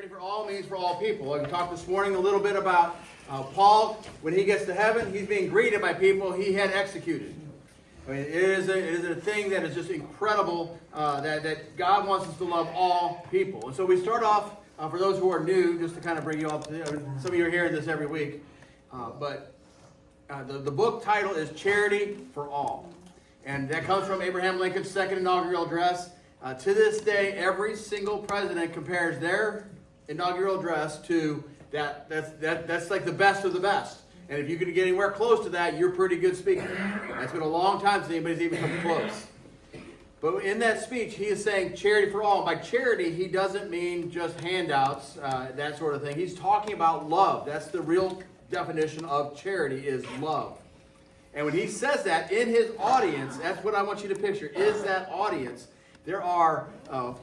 Charity for all means for all people. We talked this morning a little bit about Paul. When he gets to heaven, he's being greeted by people he had executed. I mean, it is a thing that is just incredible that God wants us to love all people. And so we start off, for those who are new, just to kind of bring you up to, some of you are hearing this every week, but the book title is Charity for All. And that comes from Abraham Lincoln's second inaugural address. To this day, every single president compares their inaugural address to that. That's like the best of the best. And if you can get anywhere close to that, you're a pretty good speaker. It's been a long time since anybody's even come close. But in that speech, he is saying charity for all. By charity, he doesn't mean just handouts, that sort of thing. He's talking about love. That's the real definition of charity, is love. And when he says that, in his audience, that's what I want you to picture, is that audience. There are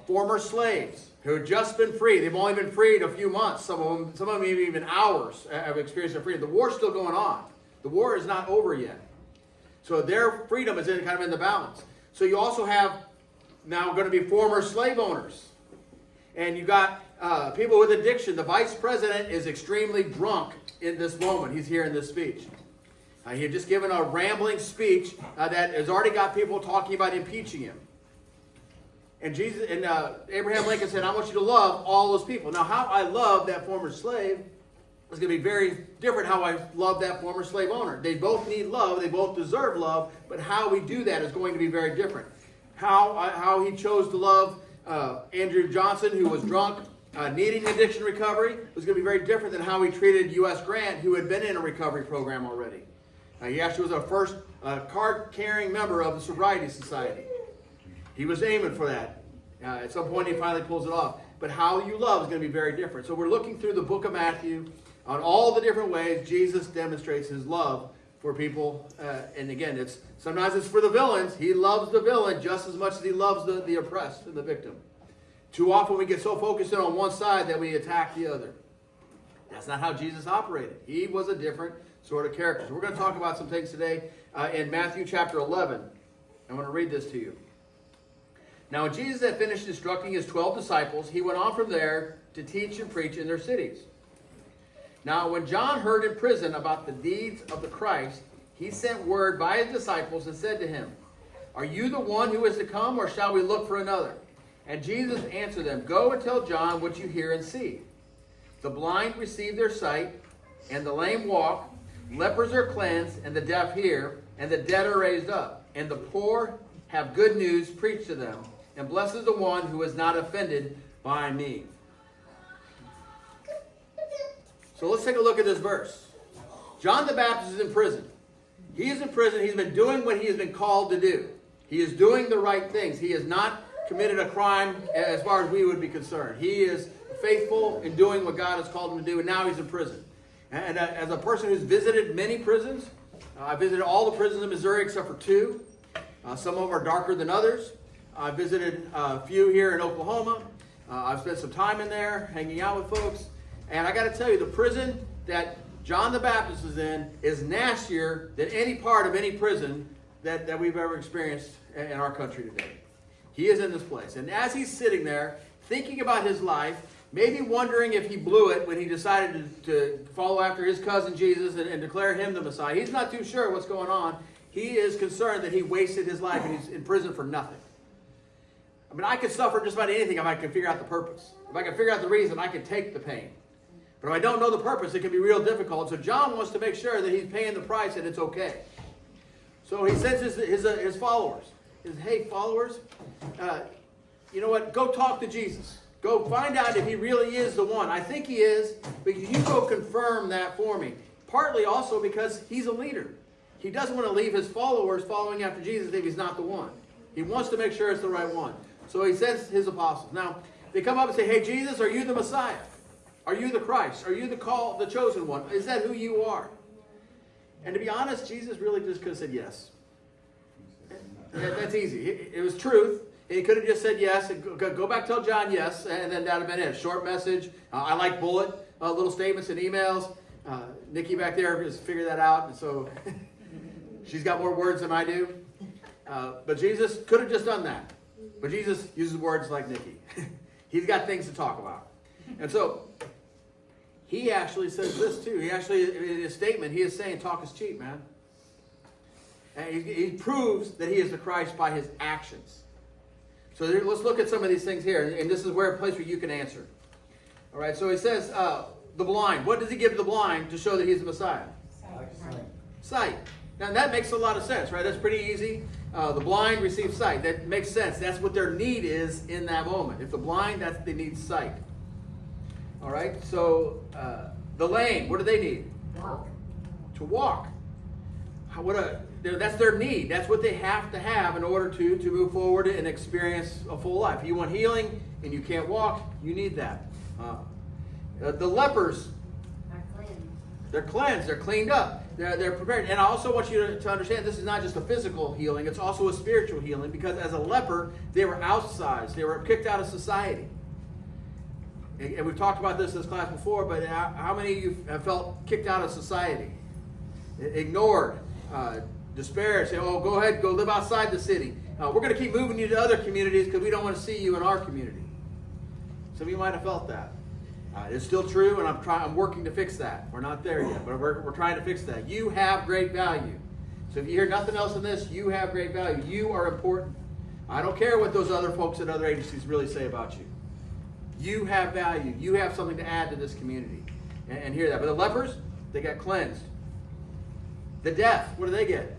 former slaves who have just been freed. They've only been freed a few months. Some of them maybe even hours have experienced their freedom. The war's still going on. The war is not over yet. So their freedom is kind of in the balance. So you also have now going to be former slave owners. And you got people with addiction. The vice president is extremely drunk in this moment. He's here in this speech. He had just given a rambling speech that has already got people talking about impeaching him. And Abraham Lincoln said, I want you to love all those people. Now, how I love that former slave is going to be very different how I love that former slave owner. They both need love. They both deserve love. But how we do that is going to be very different. How he chose to love Andrew Johnson, who was drunk, needing addiction recovery, was going to be very different than how he treated U.S. Grant, who had been in a recovery program already. He actually was our first card-carrying member of the Sobriety Society. He was aiming for that. At some point, he finally pulls it off. But how you love is going to be very different. So we're looking through the book of Matthew on all the different ways Jesus demonstrates his love for people. And again, sometimes it's for the villains. He loves the villain just as much as he loves the oppressed and the victim. Too often we get so focused in on one side that we attack the other. That's not how Jesus operated. He was a different sort of character. So we're going to talk about some things today in Matthew chapter 11. I'm going to read this to you. Now, when Jesus had finished instructing his 12 disciples, he went on from there to teach and preach in their cities. Now, when John heard in prison about the deeds of the Christ, he sent word by his disciples and said to him, Are you the one who is to come, or shall we look for another? And Jesus answered them, Go and tell John what you hear and see. The blind receive their sight, and the lame walk, lepers are cleansed, and the deaf hear, and the dead are raised up, and the poor have good news preached to them. And blessed is the one who is not offended by me. So let's take a look at this verse. John the Baptist is in prison. He is in prison. He's been doing what he has been called to do. He is doing the right things. He has not committed a crime as far as we would be concerned. He is faithful in doing what God has called him to do, and now he's in prison. And as a person who's visited many prisons, I visited all the prisons in Missouri except for 2. Some of them are darker than others. I visited a few here in Oklahoma. I've spent some time in there, hanging out with folks. And I got to tell you, the prison that John the Baptist is in is nastier than any part of any prison that we've ever experienced in our country today. He is in this place. And as he's sitting there, thinking about his life, maybe wondering if he blew it when he decided to follow after his cousin Jesus and declare him the Messiah. He's not too sure what's going on. He is concerned that he wasted his life and he's in prison for nothing. I mean, I could suffer just about anything if I can figure out the purpose. If I can figure out the reason, I can take the pain. But if I don't know the purpose, it can be real difficult. So John wants to make sure that he's paying the price and it's okay. So he sends his followers. He says, hey, followers, you know what? Go talk to Jesus. Go find out if he really is the one. I think he is, but you go confirm that for me. Partly also because he's a leader. He doesn't want to leave his followers following after Jesus if he's not the one. He wants to make sure it's the right one. So he sends his apostles. Now, they come up and say, hey, Jesus, are you the Messiah? Are you the Christ? Are you the chosen one? Is that who you are? And to be honest, Jesus really just could have said yes. That's easy. It was truth. He could have just said yes. Go back, tell John yes, and then that would have been it. Short message. I like bullet little statements and emails. Nikki back there has figured that out, and so she's got more words than I do. But Jesus could have just done that. But Jesus uses words like Nikki. He's got things to talk about. And so he actually says this too. He actually, in his statement, he is saying talk is cheap, man. And he proves that he is the Christ by his actions. So let's look at some of these things here. And this is a place where you can answer. All right, so he says, the blind. What does he give to the blind to show that he's the Messiah? Sight. Now that makes a lot of sense, right? That's pretty easy. The blind receive sight. That makes sense. That's what their need is in that moment. If the blind, they need sight. All right, so the lame, what do they need? Walk. To walk. That's their need. That's what they have to have in order to move forward and experience a full life. You want healing and you can't walk, you need that. The lepers, they're cleansed, they're cleaned up, they're prepared. And I also want you to understand this is not just a physical healing, it's also a spiritual healing, because as a leper, they were outsized, they were kicked out of society. And we've talked about this in this class before, but how many of you have felt kicked out of society? Ignored, despaired, say, oh, go ahead, go live outside the city. We're going to keep moving you to other communities because we don't want to see you in our community. Some of you might have felt that. It's still true, and I'm working to fix that. We're not there yet, but we're trying to fix that. You have great value. So if you hear nothing else in this, you have great value. You are important. I don't care what those other folks at other agencies really say about you. You have value. You have something to add to this community. And hear that. But the lepers, they got cleansed. The deaf, what do they get?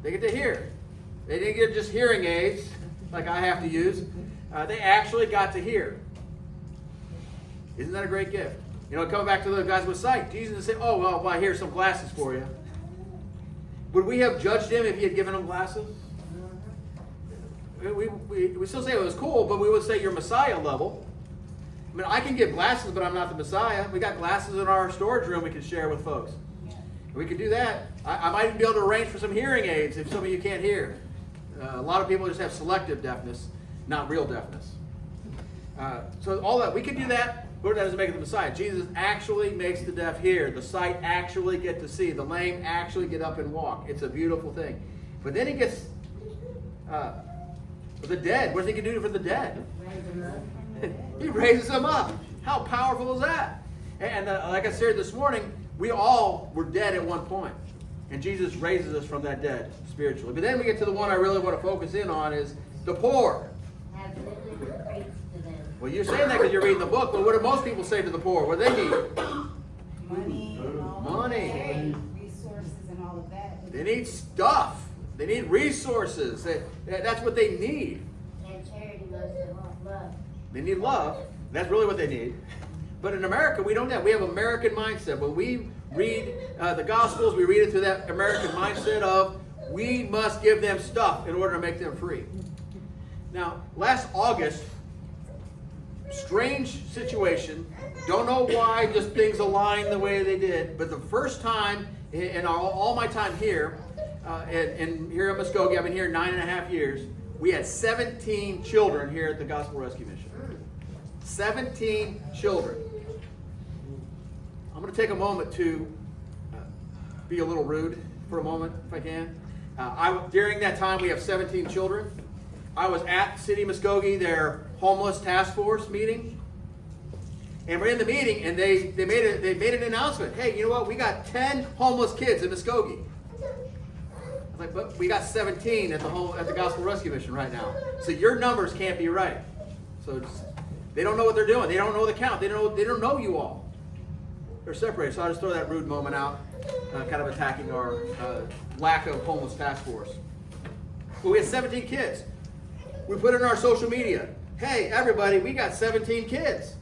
They get to hear. They didn't get just hearing aids like I have to use. They actually got to hear. Isn't that a great gift? You know, coming back to the guys with sight, Jesus would say, oh, well, here's some glasses for you. Would we have judged him if he had given them glasses? We still say it was cool, but we would say you're Messiah level. I mean, I can give glasses, but I'm not the Messiah. We got glasses in our storage room we can share with folks. We could do that. I might even be able to arrange for some hearing aids if some of you can't hear. A lot of people just have selective deafness, not real deafness. So all that, we could do that, but that doesn't make it the Messiah. Jesus actually makes the deaf hear. The sight actually get to see. The lame actually get up and walk. It's a beautiful thing. But then he gets the dead. What does he do for the dead? He raises them up. How powerful is that? And like I said this morning, we all were dead at one point. And Jesus raises us from that dead spiritually. But then we get to the one I really want to focus in on is the poor. Well, you're saying that because you're reading the book, but what do most people say to the poor? What do they need? Money. Resources and all of that. They need stuff. They need resources. That's what they need. And charity loves love. They need love. That's really what they need. But in America, we don't have. We have American mindset. When we read the Gospels, we read it through that American mindset of we must give them stuff in order to make them free. Now, last August, strange situation. Don't know why just things aligned the way they did. But the first time in all my time here, and here at Muskogee, I've been here 9.5 years, we had 17 children here at the Gospel Rescue Mission. 17 children. I'm going to take a moment to be a little rude for a moment, if I can. During that time, we have 17 children. I was at City Muskogee, their homeless task force meeting. And we're in the meeting, and they made an announcement. Hey, you know what? We got 10 homeless kids in Muskogee. I was like, but we got 17 at the Gospel Rescue Mission right now. So your numbers can't be right. So they don't know what they're doing. They don't know the count. They don't know you all. They're separated. So I just throw that rude moment out, kind of attacking our lack of homeless task force. But we had 17 kids. We put it in our social media. Hey, everybody, we got 17 kids.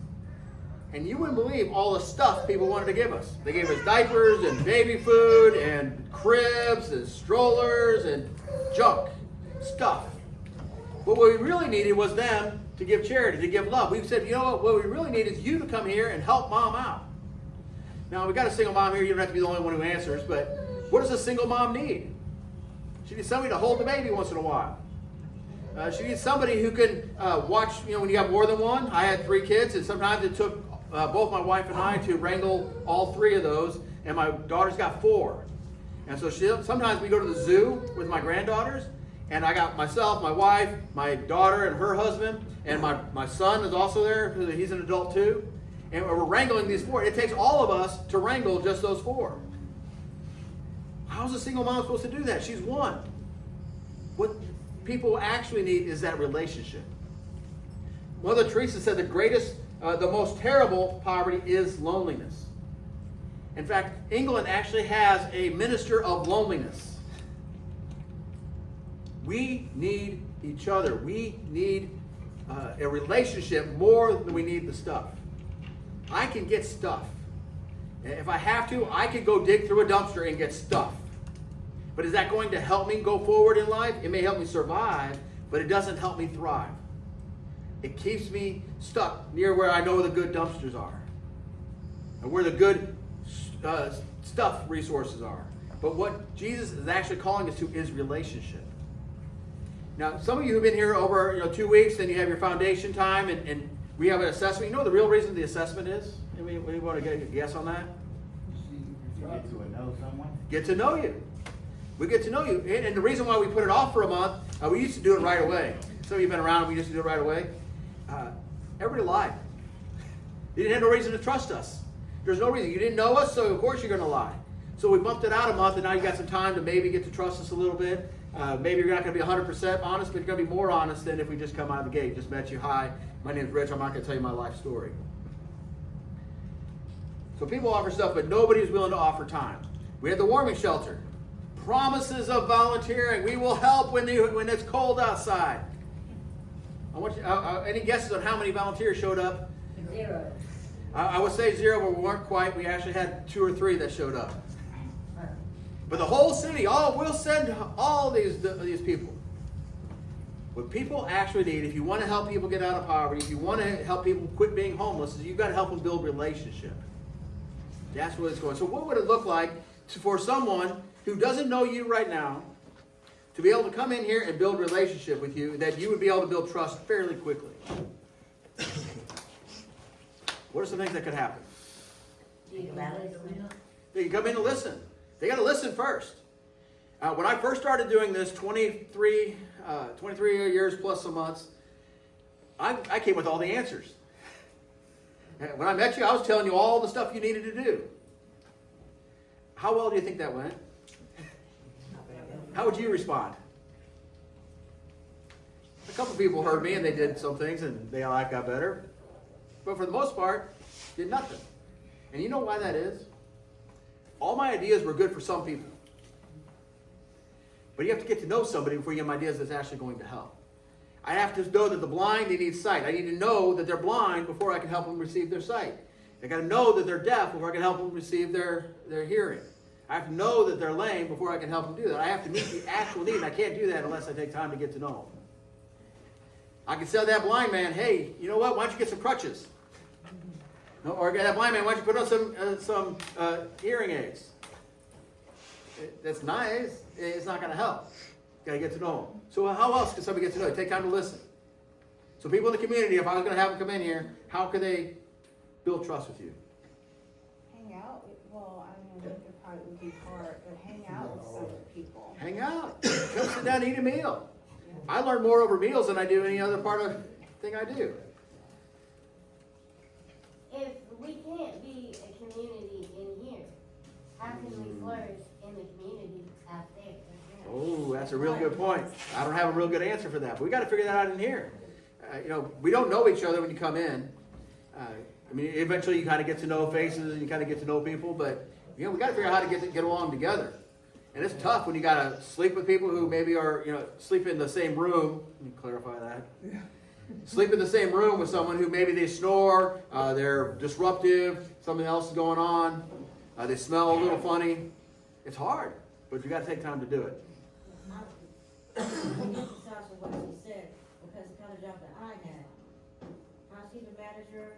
And you wouldn't believe all the stuff people wanted to give us. They gave us diapers and baby food and cribs and strollers and junk stuff. But what we really needed was them to give charity, to give love. We said, you know what we really need is you to come here and help mom out. Now, we got a single mom here. You don't have to be the only one who answers, but what does a single mom need? She needs somebody to hold the baby once in a while. She needs somebody who can watch, when you have more than one. I had 3 kids, and sometimes it took both my wife and I to wrangle all 3 of those, and my daughter's got 4. And so sometimes we go to the zoo with my granddaughters, And I got myself, my wife, my daughter and her husband, and my son is also there. He's an adult too. And we're wrangling these 4. It takes all of us to wrangle just those 4. How's a single mom supposed to do that? She's one. What people actually need is that relationship. Mother Teresa said the most terrible poverty is loneliness. In fact, England actually has a minister of loneliness. We need each other. We need a relationship more than we need the stuff. I can get stuff. If I have to, I can go dig through a dumpster and get stuff. But is that going to help me go forward in life? It may help me survive, but it doesn't help me thrive. It keeps me stuck near where I know the good dumpsters are and where the good stuff resources are. But what Jesus is actually calling us to is relationship. Now, some of you who've been here over 2 weeks, then you have your foundation time, and we have an assessment. You know the real reason the assessment is? Anybody want to get a guess on that? Get to know someone. Get to know you. We get to know you. And the reason why we put it off for a month, we used to do it right away. Some of you have been around, we used to do it right away. Everybody lied. You didn't have no reason to trust us. There's no reason. You didn't know us, so of course you're going to lie. So we bumped it out a month, and now you got some time to maybe get to trust us a little bit. Maybe you're not going to be 100% honest, but you're going to be more honest than if we just come out of the gate. Just met you. Hi, my name's Rich. I'm not going to tell you my life story. So people offer stuff, but nobody's willing to offer time. We had the warming shelter. Promises of volunteering. We will help when it's cold outside. I want you, any guesses on how many volunteers showed up? 0. I would say 0, but we weren't quite. We actually had 2 or 3 that showed up. But the whole city, we'll send all these people. What people actually need, if you want to help people get out of poverty, if you want to help people quit being homeless, is you've got to help them build relationship. That's what it's going. So what would it look like for someone who doesn't know you right now to be able to come in here and build relationship with you, that you would be able to build trust fairly quickly? What are some things that could happen? They can come in and listen. They got to listen first. When I first started doing this, 23 years plus some months, I came with all the answers. When I met you, I was telling you all the stuff you needed to do. How well do you think that went? How would you respond? A couple people heard me and they did some things and their life got better. But for the most part, did nothing. And you know why that is? All my ideas were good for some people. But you have to get to know somebody before you have ideas that's actually going to help. I have to know that the blind, they need sight. I need to know that they're blind before I can help them receive their sight. I got to know that they're deaf before I can help them receive their hearing. I have to know that they're lame before I can help them do that. I have to meet the actual need, and I can't do that unless I take time to get to know them. I can tell that blind man, hey, you know what? Why don't you get some crutches? Or that blind man, why don't you put on some hearing aids? That's nice. It's not going to help. Got to get to know them. So how else can somebody get to know you? Take time to listen. So people in the community, if I was going to have them come in here, how could they build trust with you? Hang out. Well, I mean, it probably would be hard, but hang out with some people. Hang out. Come sit down and eat a meal. I learn more over meals than I do any other part of thing I do. If we can't be a community in here, how can we flourish in the community out there? Oh, that's a real good point. I don't have a real good answer for that, but we got to figure that out in here. We don't know each other when you come in. Eventually you kind of get to know faces and you kind of get to know people, but we got to figure out how to get along together. And it's tough when you got to sleep with people who maybe are, sleep in the same room. Let me clarify that. Yeah. Sleep in the same room with someone who maybe they snore, they're disruptive, something else is going on, they smell a little funny. It's hard, but you got to take time to do it. I emphasize what she said, because the kind of job that I had, I see the manager,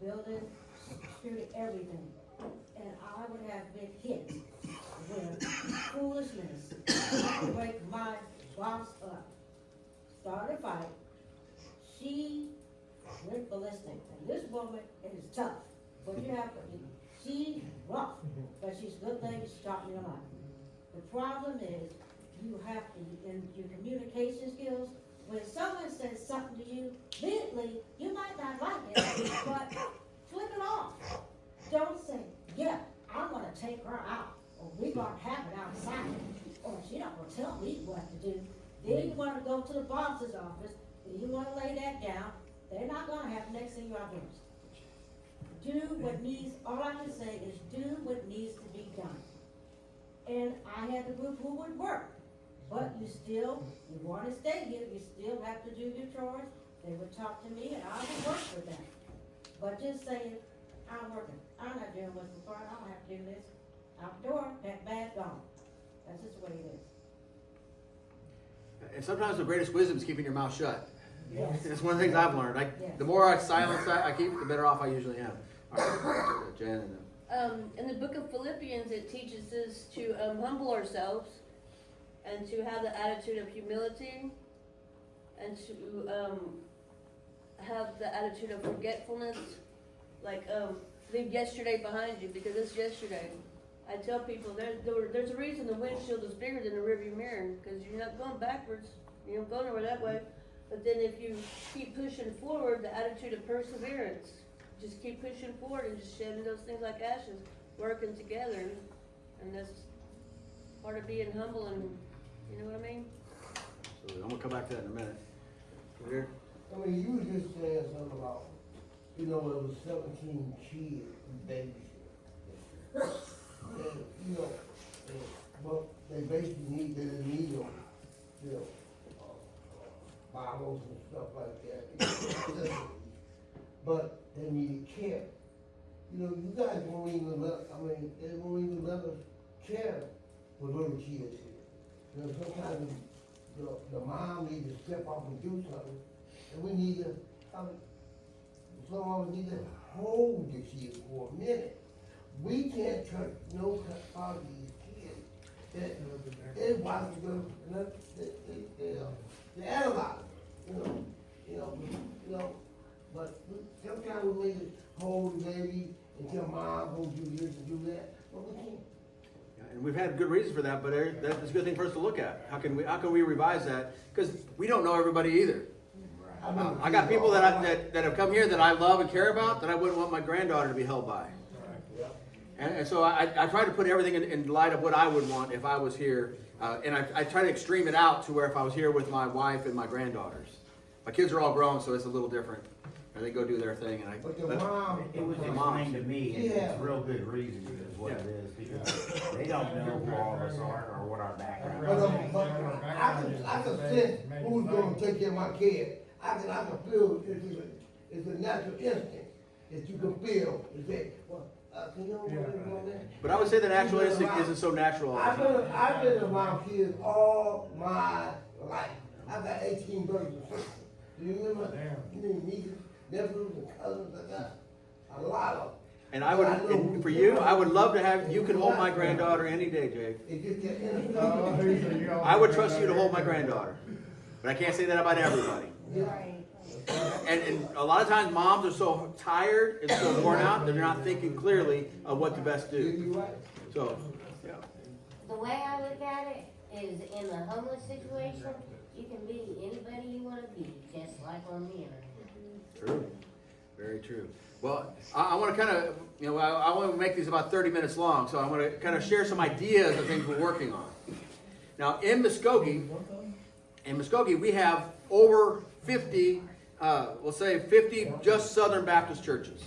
building, security, everything. And I would have been hit with foolishness. I would wake my boss up, start a fight. She went ballistic. And this woman is tough. But she's rough. But she's a good lady. She taught me a lot. The problem is, you have to, in your communication skills, when someone says something to you, immediately, you might not like it, but flip it off. Don't say, yeah, I'm gonna take her out, or we gonna have it outside, or she not gonna tell me what to do. Then you wanna go to the boss's office, and you wanna lay that down, they're not gonna have the next thing you're outdoors. Do what needs, all I can say is do what needs to be done. And I had the group who would work, but you wanna stay here, you still have to do your chores, they would talk to me and I would work with them. But just saying, I'm working, I'm not doing what's required, I don't have to do this, outdoor, that bad gone. That's just the way it is. And sometimes the greatest wisdom is keeping your mouth shut. Yes. It's one of the things I've learned. The more silence I keep, the better off I usually am. All right, Jen. In the book of Philippians, it teaches us to humble ourselves and to have the attitude of humility and to have the attitude of forgetfulness. Like, leave yesterday behind you because it's yesterday. I tell people there's a reason the windshield is bigger than the rearview mirror because you're not going backwards. You don't go nowhere that way. But then if you keep pushing forward, the attitude of perseverance, just keep pushing forward and just shedding those things like ashes, working together. And that's part of being humble and, you know what I mean? So I'm going to come back to that in a minute. Over here. I mean, you were just saying something about, it was 17 kids babysitter. And, but they basically need them, Bibles and stuff like that. But they needed care. You guys won't even they won't even let us care for little kids here. Sometimes the mom needs to step up and do something, and we need to, some of us need to hold the kids for a minute. We can't touch no part of these kids. They watch they analyze, but sometimes we need to hold the baby and tell mom, hold you this and do that, but we can't. Yeah, and we've had good reason for that, but that's a good thing for us to look at. How can we revise that? Because we don't know everybody either. I got people that have come here that I love and care about that I wouldn't want my granddaughter to be held by. And so I try to put everything in light of what I would want if I was here. And I try to extreme it out to where if I was here with my wife and my granddaughters. My kids are all grown, so it's a little different. And they go do their thing. But the mom, It was explained to me, and it's a real good reason is what it is, because they don't know who all of us are or what our background is. but I can sense who's gonna take care of my kid. I can feel it's a natural instinct that you can feel. You say, well, can you know that? But I would say the natural instinct isn't so natural. I've been around kids all my life. I've got 18 brothers and sisters. Do you remember? Nieces, nephews, and cousins. I got a lot of them. And and for you, I would love to have, you can hold my granddaughter any day, Jake. It just get in. I would trust you to hold my granddaughter. But I can't say that about everybody. Right. And a lot of times moms are so tired and so worn out that they're not thinking clearly of what to best do. You're right. So, yeah. The way I look at it is in the homeless situation, you can be anybody you want to be, just like on the internet. True. Very true. Well, I want to kind of, I want to make these about 30 minutes long, so I want to kind of share some ideas of things we're working on. Now, in Muskogee, we have over 50, we'll say 50 just Southern Baptist churches.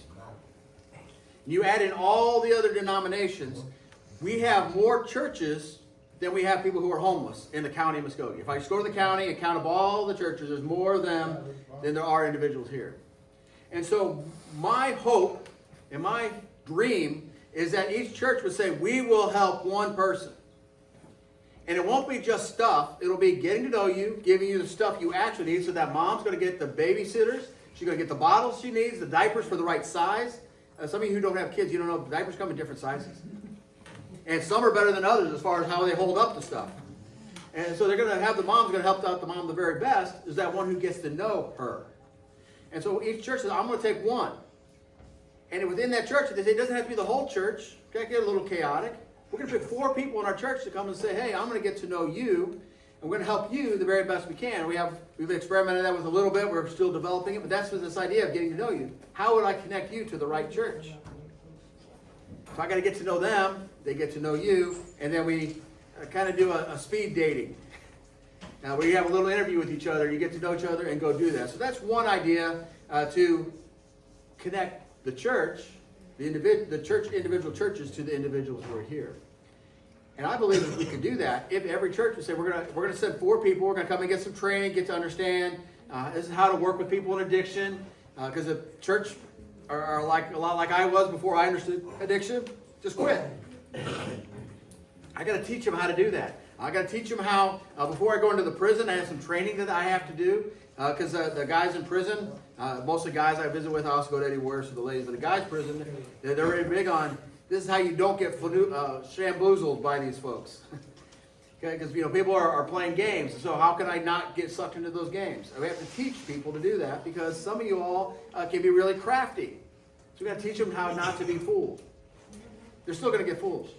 You add in all the other denominations, we have more churches than we have people who are homeless in the county of Muskogee. If I just go to the county and count up all the churches, there's more of them than there are individuals here. And so my hope and my dream is that each church would say, we will help one person. And it won't be just stuff. It'll be getting to know you, giving you the stuff you actually need so that mom's going to get the babysitters. She's going to get the bottles she needs, the diapers for the right size. Some of you who don't have kids, you don't know, diapers come in different sizes. And some are better than others as far as how they hold up the stuff. And so they're going to have the mom's going to help out the mom the very best is that one who gets to know her. And so each church says, I'm going to take one. And within that church, they say it doesn't have to be the whole church. It can get a little chaotic. We're going to pick 4 people in our church to come and say, hey, I'm going to get to know you, and we're going to help you the very best we can. We've experimented that with a little bit. We're still developing it, but that's this idea of getting to know you. How would I connect you to the right church? So I got to get to know them. They get to know you, and then we kind of do a speed dating. Now we have a little interview with each other. You get to know each other and go do that. So that's one idea to connect the church, individual churches to the individuals who are here. And I believe if we could do that, if every church would say, we're gonna send 4 people, we're gonna come and get some training, get to understand this is how to work with people in addiction, because the church are like a lot like I was before I understood addiction. Just quit. I got to teach them how to do that. I got to teach them how, before I go into the prison, I have some training that I have to do. Because the guys in prison, most of the guys I visit with, I also go to Eddie Wars for the ladies, but the guys in prison, they're very big on, this is how you don't get shamboozled by these folks. Okay, because people are playing games, so how can I not get sucked into those games? We have to teach people to do that, because some of you all can be really crafty. So we got to teach them how not to be fooled. They're still going to get fooled.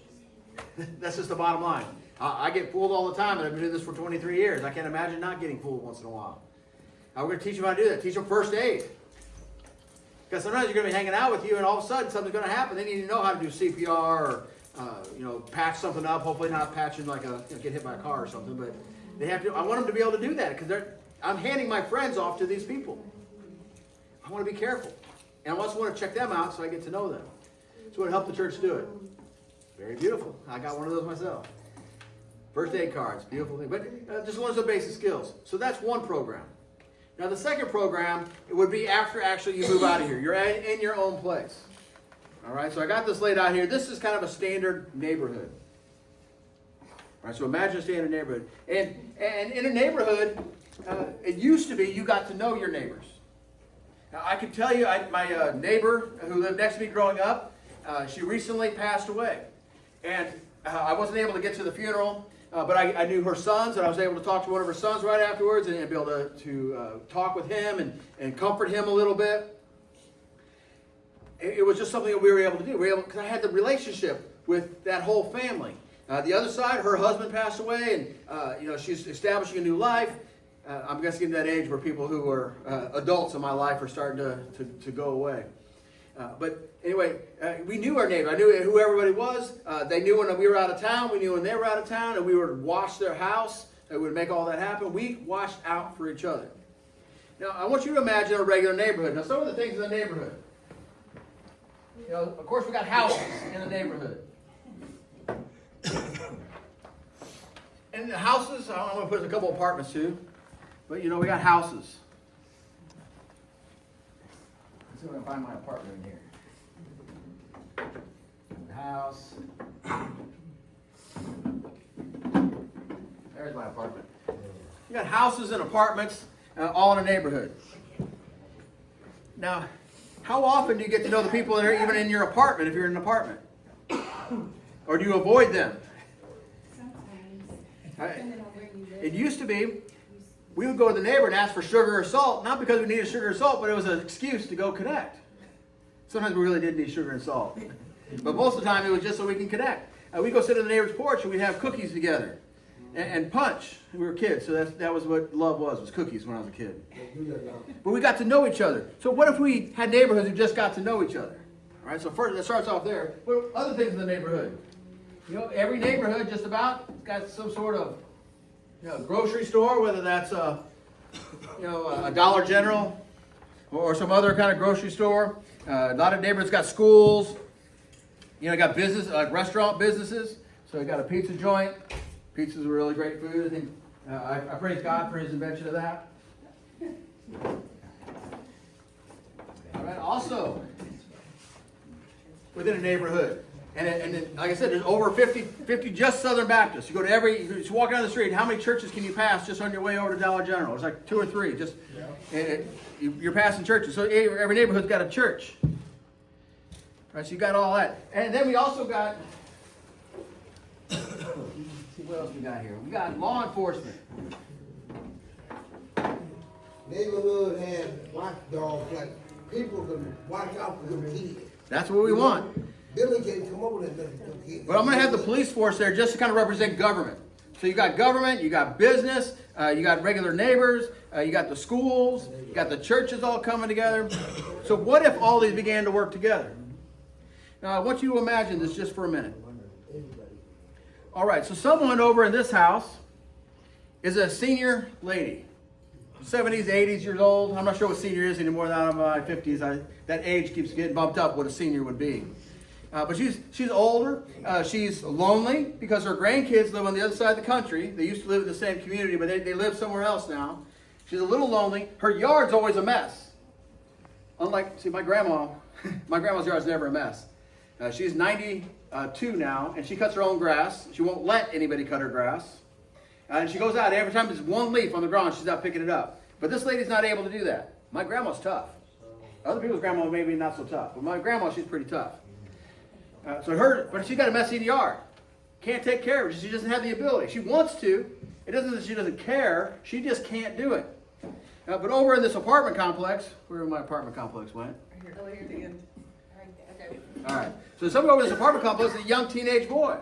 That's just the bottom line. I get fooled all the time, and I've been doing this for 23 years. I can't imagine not getting fooled once in a while. We're going to teach them how to do that. Teach them first aid. Because sometimes you're going to be hanging out with you, and all of a sudden something's going to happen. They need to know how to do CPR or patch something up. Hopefully not patching like get hit by a car or something. But they have to. I want them to be able to do that because I'm handing my friends off to these people. I want to be careful, and I also want to check them out so I get to know them. So it helped the church do it. Very beautiful. I got one of those myself. First aid cards, beautiful thing. But just learn some basic skills. So that's one program. Now the second program, it would be after actually you move out of here. You're in your own place. All right, so I got this laid out here. This is kind of a standard neighborhood. All right, so imagine a standard neighborhood. And in a neighborhood, it used to be you got to know your neighbors. Now I can tell you, my neighbor who lived next to me growing up, she recently passed away. And I wasn't able to get to the funeral. But I knew her sons, and I was able to talk to one of her sons right afterwards and be able to talk with him and comfort him a little bit. It was just something that we were able to do. We were able, because I had the relationship with that whole family. The other side, her husband passed away, and she's establishing a new life. I'm guessing that age where people who were adults in my life are starting to go away. But anyway, we knew our neighbor. I knew who everybody was. They knew when we were out of town. We knew when they were out of town, and we would wash their house. We would make all that happen. We watched out for each other. Now, I want you to imagine a regular neighborhood. Now, some of the things in the neighborhood. Of course, we got houses in the neighborhood. And the houses, I'm going to put a couple apartments too. But, we got houses. Let's see if I can find my apartment in here. House. There's my apartment. You got houses and apartments all in a neighborhood. Now, how often do you get to know the people that are even in your apartment if you're in an apartment? Or do you avoid them? Sometimes. It used to be we would go to the neighbor and ask for sugar or salt, not because we needed sugar or salt, but it was an excuse to go connect. Sometimes we really did need sugar and salt. But most of the time it was just so we can connect. We'd go sit on the neighbor's porch and we'd have cookies together and punch. We were kids, so that was what love was cookies when I was a kid. But we got to know each other. So what if we had neighborhoods who just got to know each other? All right, so first, that starts off there. What are other things in the neighborhood? Every neighborhood just about got some sort of grocery store, whether that's a Dollar General or some other kind of grocery store. A lot of neighborhoods got schools. Got business, like restaurant businesses. So you got a pizza joint. Pizza's a really great food. I think I praise God for His invention of that. All right. Also, within a neighborhood, and then, like I said, there's over 50 just Southern Baptists. You go to you just walk down the street. How many churches can you pass just on your way over to Dollar General? It's like 2 or 3. You're passing churches. So every neighborhood's got a church. Right, so you got all that. And then we also got, let's see what else we got here. We got law enforcement. Neighborhood has watchdogs, like people can watch out for them kids. That's what we want. Billy can't come over there and nothing. But I'm going to have the police force there just to kind of represent government. So you got government, you got business, you got regular neighbors, you got the schools, you got the churches all coming together. So what if all these began to work together? Now I want you to imagine this just for a minute. All right, so someone over in this house is a senior lady, 70s, 80s years old. I'm not sure what senior is anymore. Now I'm in my 50s. That age keeps getting bumped up what a senior would be. But she's older. She's lonely because her grandkids live on the other side of the country. They used to live in the same community, but they live somewhere else now. She's a little lonely. Her yard's always a mess. Unlike, see, my grandma's yard's never a mess. She's 92 now, and she cuts her own grass. She won't let anybody cut her grass. And she goes out. Every time there's one leaf on the ground, she's out picking it up. But this lady's not able to do that. My grandma's tough. Other people's grandma maybe not so tough. But my grandma, she's pretty tough. But she's got a messy yard. Can't take care of it. She doesn't have the ability. She wants to. It doesn't that she doesn't care. She just can't do it. But over in this apartment complex, where my apartment complex went? Over here at the end. Okay. All right. So somewhere over this apartment complex is a young teenage boy.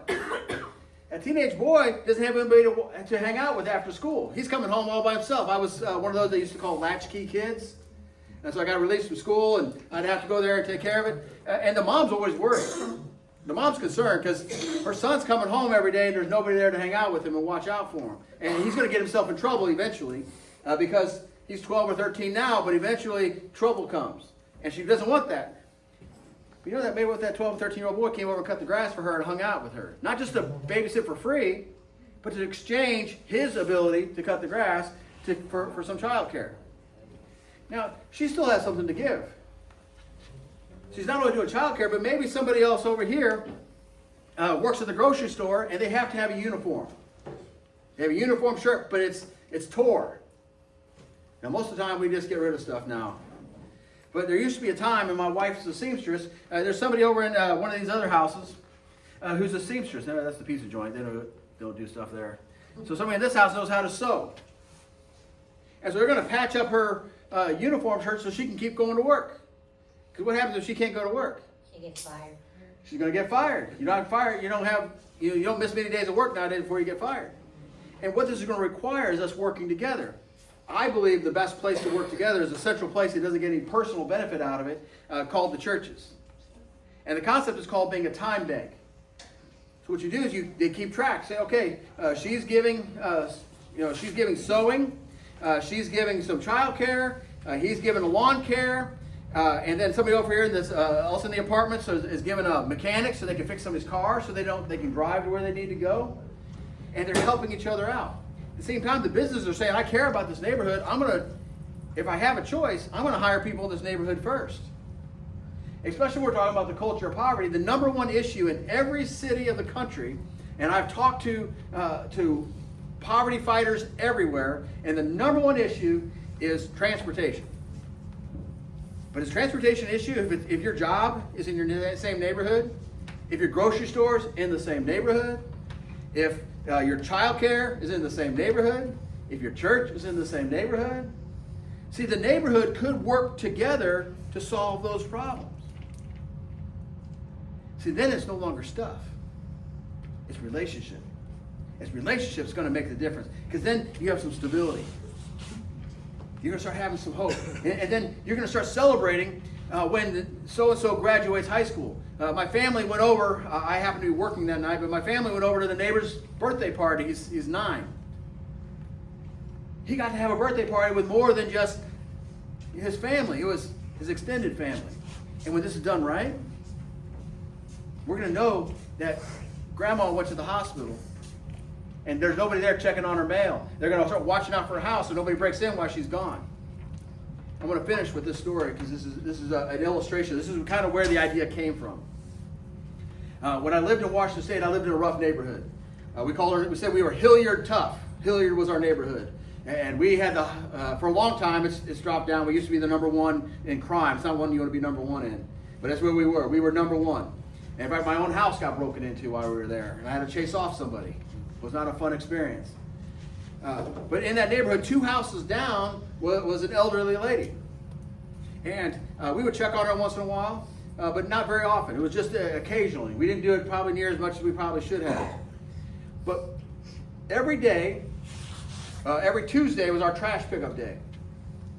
A teenage boy doesn't have anybody to hang out with after school. He's coming home all by himself. I was one of those they used to call latchkey kids. And so I got released from school, and I'd have to go there and take care of it. And the mom's always worried. The mom's concerned because her son's coming home every day and there's nobody there to hang out with him and watch out for him. And he's going to get himself in trouble eventually because he's 12 or 13 now, but eventually trouble comes. And she doesn't want that. But you know that maybe what that 12 or 13-year-old boy came over and cut the grass for her and hung out with her. Not just to babysit for free, but to exchange his ability to cut the grass for some child care. Now, she still has something to give. She's not only doing child care, but maybe somebody else over here works at the grocery store and they have to have a uniform. They have a uniform shirt, but it's tore. Now, most of the time we just get rid of stuff now. But there used to be a time, and my wife's a seamstress. There's somebody over in one of these other houses who's a seamstress. Now, that's the pizza joint. They don't do stuff there. So somebody in this house knows how to sew. And so they're going to patch up her uniform shirt so she can keep going to work. Because what happens if she can't go to work? She gets fired. She's going to get fired. You're not fired. You don't miss many days of work nowadays before you get fired. And what this is going to require is us working together. I believe the best place to work together is a central place that doesn't get any personal benefit out of it, called the churches. And the concept is called being a time bank. So what you do is they keep track. Say, okay, she's giving sewing, she's giving some child care, he's giving a lawn care, and then somebody over here in this else in the apartment is giving a mechanic so they can fix somebody's car so they can drive to where they need to go, and they're helping each other out. At the same time, the businesses are saying, I care about this neighborhood. If I have a choice, I'm going to hire people in this neighborhood first. Especially when we're talking about the culture of poverty. The number one issue in every city of the country, and I've talked to poverty fighters everywhere, and the number one issue is transportation. But it's a transportation issue if your job is in your same neighborhood, if your grocery store's in the same neighborhood, if your child care is in the same neighborhood, if your church is in the same neighborhood. See, the neighborhood could work together to solve those problems. See, then it's no longer stuff. It's relationship. It's relationship's going to make the difference. Because then you have some stability. You're going to start having some hope. And then you're going to start celebrating when so-and-so graduates high school. My family went over, I happened to be working that night, but my family went over to the neighbor's birthday party. He's 9. He got to have a birthday party with more than just his family. It was his extended family. And when this is done right, we're going to know that grandma went to the hospital and there's nobody there checking on her mail. They're going to start watching out for her house so nobody breaks in while she's gone. I'm going to finish with this story because this is an illustration. This is kind of where the idea came from. When I lived in Washington State, I lived in a rough neighborhood. We said we were Hilliard tough. Hilliard was our neighborhood. And we had for a long time, it's dropped down. We used to be the number one in crime. It's not one you want to be number one in. But that's where we were. We were number one. And in fact, my own house got broken into while we were there. And I had to chase off somebody. It was not a fun experience. But in that neighborhood, 2 houses down was an elderly lady. And we would check on her once in a while. but not very often. It was just occasionally. We didn't do it probably near as much as we probably should have. But every day, every Tuesday was our trash pickup day.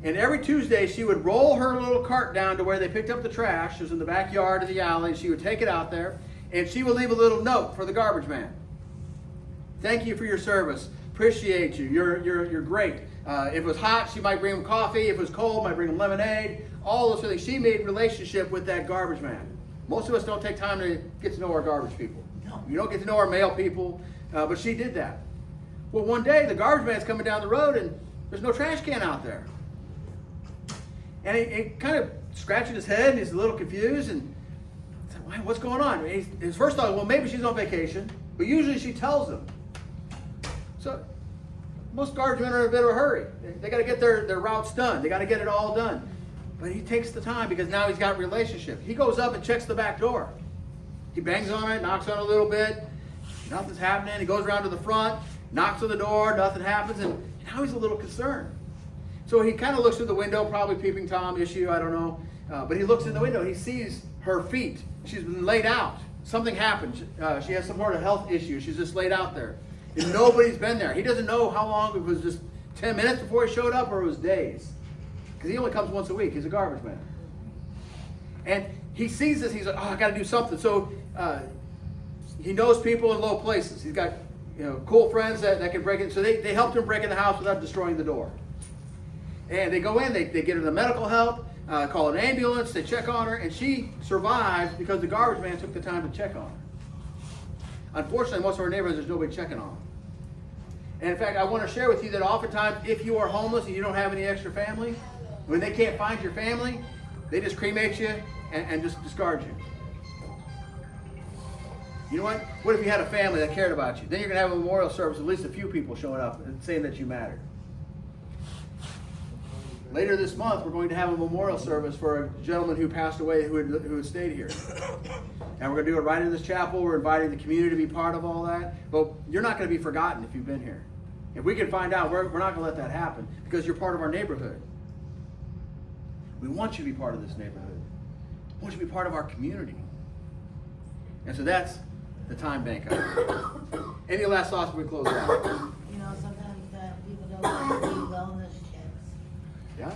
And every Tuesday, she would roll her little cart down to where they picked up the trash. It was in the backyard of the alley. And she would take it out there, and she would leave a little note for the garbage man. Thank you for your service. Appreciate you. You're great. If it was hot, she might bring him coffee. If it was cold, might bring him lemonade. All those things. She made relationship with that garbage man. Most of us don't take time to get to know our garbage people. You don't get to know our mail people, but she did that. Well, one day the garbage man's coming down the road, and there's no trash can out there. And he kind of scratching his head, and he's a little confused, and said, what's going on? And his first thought, well, maybe she's on vacation, but usually she tells him. So most garbage men are in a bit of a hurry. They got to get their routes done. They got to get it all done. But he takes the time because now he's got relationship. He goes up and checks the back door. He bangs on it, knocks on it a little bit. Nothing's happening. He goes around to the front, knocks on the door, nothing happens, and now he's a little concerned. So he kind of looks through the window, probably peeping Tom issue, I don't know. But he looks in the window. He sees her feet. She's been laid out. Something happened. She has some sort of health issue. She's just laid out there. And nobody's been there. He doesn't know how long. It was just 10 minutes before he showed up, or it was days. Because he only comes once a week. He's a garbage man. And he sees this. He's like, I got to do something. So he knows people in low places. He's got cool friends that can break in. So they helped him break in the house without destroying the door. And they go in, they get her the medical help, call an ambulance, they check on her, and she survives because the garbage man took the time to check on her. Unfortunately, most of our neighborhoods, there's nobody checking on them. And in fact, I want to share with you that oftentimes, if you are homeless and you don't have any extra family, when they can't find your family, they just cremate you and just discard you. You know what? What if you had a family that cared about you? Then you're going to have a memorial service, at least a few people showing up and saying that you mattered. Later this month, we're going to have a memorial service for a gentleman who passed away who had stayed here. And we're going to do it right in this chapel. We're inviting the community to be part of all that. But you're not going to be forgotten if you've been here. If we can find out, we're not going to let that happen because you're part of our neighborhood. We want you to be part of this neighborhood. We want you to be part of our community. And so that's the time bank. Any last thoughts before we close out? You know, sometimes people don't like to do wellness checks. Yeah?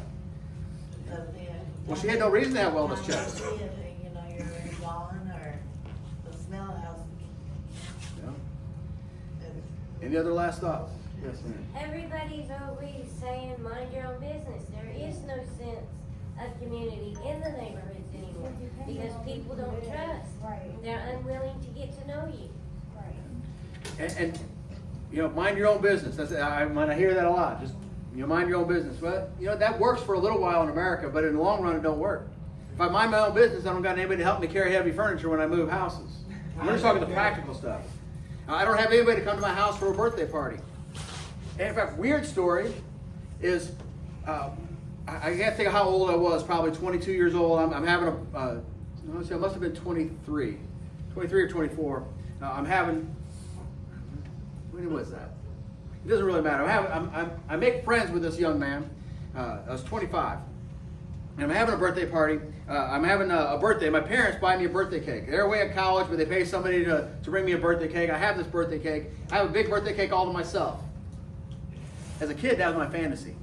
So Well, she had no reason to have wellness checks. See if, you know, you're gone or the smell house. Yeah. Any other last thoughts? Yes, ma'am. Everybody's always saying, mind your own business. There is no sense of community in the neighborhoods anymore because people don't trust. Right. They're unwilling to get to know you. Right. And mind your own business. I hear that a lot. Just mind your own business. Well, that works for a little while in America, but in the long run, it don't work. If I mind my own business, I don't got anybody to help me carry heavy furniture when I move houses. I'm just talking the practical stuff. I don't have anybody to come to my house for a birthday party. And in fact, weird story is, I can't think of how old I was, probably 22 years old. I'm having I must have been 23 or 24. I'm having, when was that? It doesn't really matter. I make friends with this young man. I was 25. And I'm having a birthday party. I'm having a birthday. My parents buy me a birthday cake. They're away at college, but they pay somebody to bring me a birthday cake. I have this birthday cake. I have a big birthday cake all to myself. As a kid, that was my fantasy.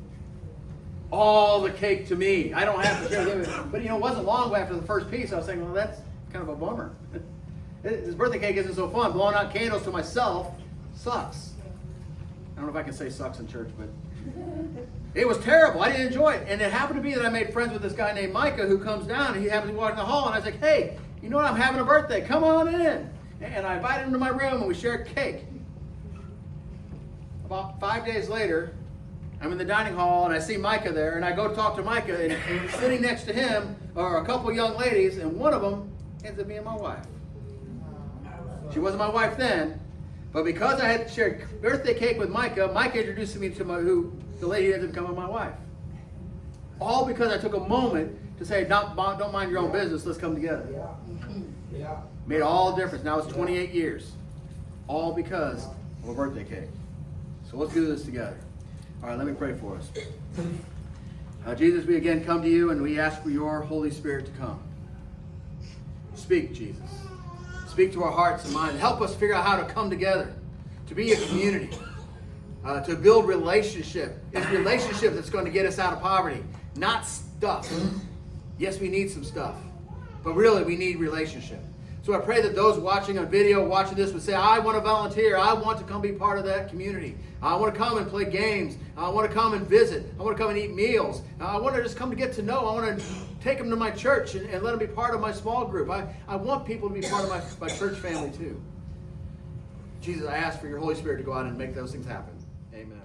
All the cake to me. I don't have to share it. But it wasn't long after the first piece, I was thinking, well, that's kind of a bummer. This birthday cake isn't so fun. Blowing out candles to myself sucks. I don't know if I can say sucks in church, but it was terrible. I didn't enjoy it. And it happened to be that I made friends with this guy named Micah who comes down and he happens to be walking the hall. And I was like, hey, you know what? I'm having a birthday. Come on in. And I invited him to my room and we shared cake. About 5 days later, I'm in the dining hall and I see Micah there. And I go talk to Micah and sitting next to him are a couple young ladies. And one of them ends up being my wife. She wasn't my wife then. But because I had shared birthday cake with Micah, Micah introduced me to the lady who ended up becoming my wife. All because I took a moment to say, don't mind your own business, let's come together. Yeah. Made all the difference. Now it's 28 years. All because of a birthday cake. So let's do this together. All right, let me pray for us. Jesus, we again come to you and we ask for your Holy Spirit to come. Speak, Jesus. Speak to our hearts and minds. Help us figure out how to come together, to be a community, to build relationship. It's relationship that's going to get us out of poverty, not stuff. Yes, we need some stuff, but really we need relationship. So I pray that those watching on video, watching this, would say, I want to volunteer. I want to come be part of that community. I want to come and play games. I want to come and visit. I want to come and eat meals. I want to just come to get to know. I want to take them to my church and let them be part of my small group. I want people to be part of my church family too. Jesus, I ask for your Holy Spirit to go out and make those things happen. Amen.